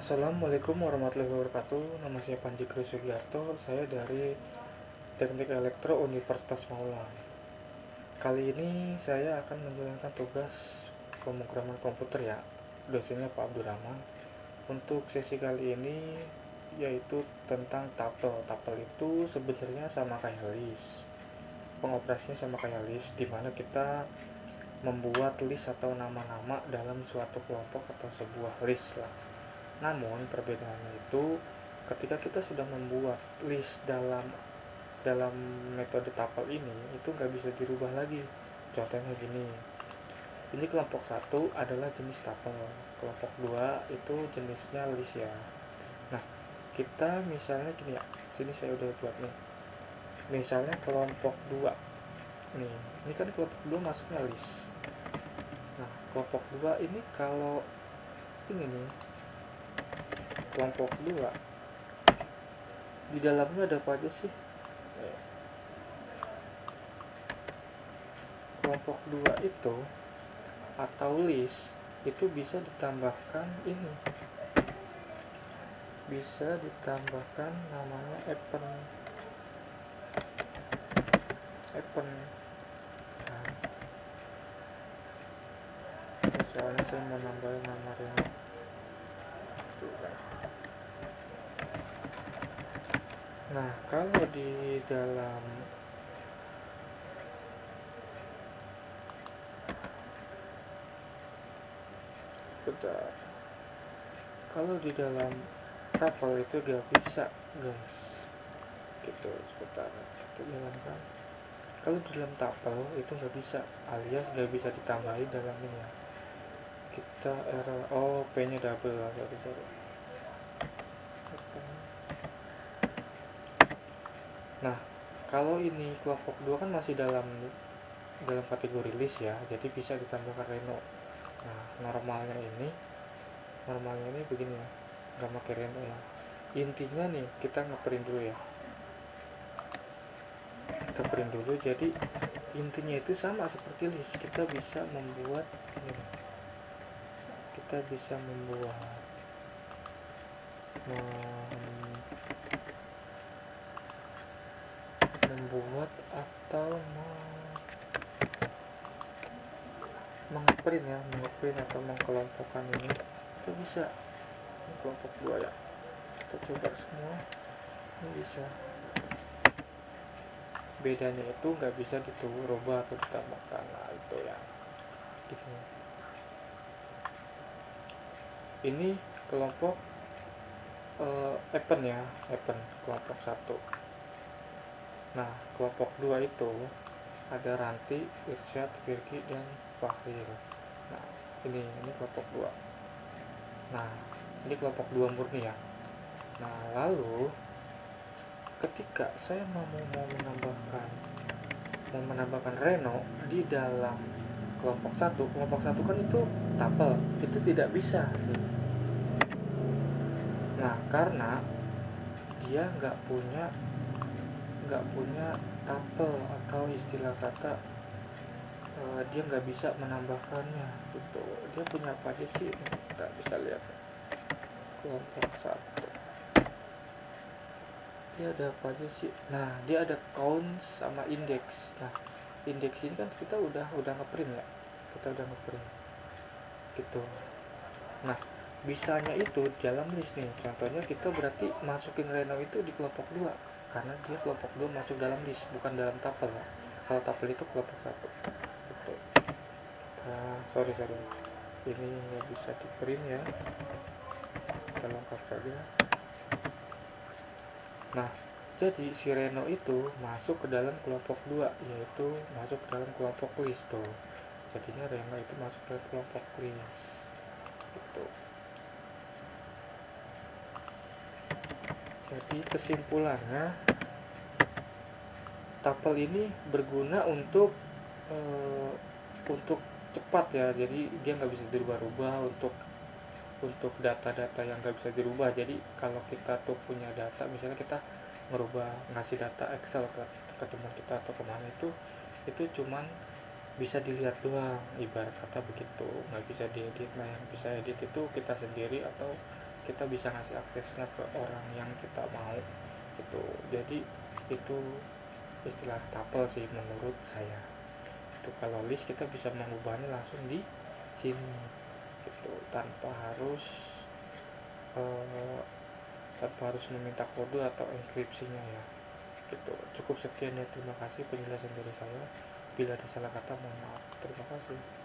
Assalamualaikum warahmatullahi wabarakatuh. Nama saya Panji Sugiarto. Saya dari Teknik Elektro Universitas Malang. Kali ini saya akan menjalankan tugas pemrograman komputer ya. Dosennya Pak Abdurrahman. Untuk sesi kali ini yaitu tentang tapel. Tapel itu sebenarnya sama kayak list. Pengoperasinya sama kayak list, dimana kita membuat list atau nama-nama dalam suatu kelompok atau sebuah list lah. Namun perbedaannya itu ketika kita sudah membuat list dalam metode tapel ini itu nggak bisa dirubah lagi. Contohnya gini, ini kelompok 1 adalah jenis tapel, kelompok 2 itu jenisnya list ya. Nah, kita misalnya gini ya, sini saya udah buat nih. Misalnya kelompok 2 nih, ini kan kelompok 2 masuknya list. Nah, kelompok 2 ini kalau ini nih kelompok 2 di dalamnya ada apa aja sih? Kelompok 2 itu atau list itu bisa ditambahkan ini, bisa ditambahkan namanya append. Nah, misalnya saya mau nambahin nama Reno. Nah, kalau di dalam tapel itu gak bisa guys, gitu. Sebentar kita jalankan. Kalau di dalam tapel itu gak bisa, alias gak bisa ditambahin dalam ini ya. Kita P nya double, sorry. Nah, kalau ini kelompok 2 kan masih dalam kategori list ya, jadi bisa ditambahkan Reno. Nah, normalnya ini begini ya, nggak pakai Reno ya. Intinya nih kita ngeprint dulu ya, jadi intinya itu sama seperti list. Kita bisa membuat atau mengeprint atau mengkelompokkan ini. Kita bisa kelompok 2 ya, kita coba semua ini bisa. Bedanya itu nggak bisa dirubah atau ditambahkan. Nah itu ya, ini kelompok append kelompok 1. Nah, kelompok 2 itu ada Ranti, Irsyad, Firki, dan Fahril. Nah, ini kelompok 2. Nah, ini kelompok 2 murni ya. Nah, lalu ketika saya mau menambahkan Reno di dalam kelompok 1 kan itu tapel, itu tidak bisa. Nah, karena dia nggak punya tapel atau istilah kata dia nggak bisa menambahkannya gitu. Dia punya apa aja sih? Kita bisa lihat kelompok 1 dia ada apa aja sih. Nah, dia ada count sama index. Nah, index ini kan kita udah ngeprint ya, gitu. Nah, bisanya itu dalam list nih. Contohnya kita berarti masukin Reno itu di kelompok 2 karena dia kelompok 2 masuk dalam list, bukan dalam tapel ya. Kalau tapel itu kelompok 1 gitu. Nah, sorry ini nggak bisa di print ya, kita lengkap saja. Nah, jadi si Reno itu masuk ke dalam kelompok 2, yaitu masuk ke dalam kelompok list tuh. Jadinya Reno itu masuk ke kelompok list gitu. Jadi kesimpulannya, tapel ini berguna untuk cepat ya. Jadi dia nggak bisa dirubah-rubah untuk data-data yang nggak bisa dirubah. Jadi kalau kita tuh punya data, misalnya kita ngasih data Excel ke teman kita atau kemana, itu cuman bisa dilihat doang, ibarat kata begitu, nggak bisa diedit. Nah, yang bisa edit itu kita sendiri atau kita bisa ngasih aksesnya ke orang yang kita mau gitu. Jadi itu istilah tuple sih menurut saya. Itu kalau list kita bisa mengubahnya langsung di sini gitu, eh, tanpa harus meminta kode atau enkripsinya ya gitu. Cukup sekian ya, terima kasih penjelasan dari saya. Bila ada salah kata mohon maaf. Terima kasih.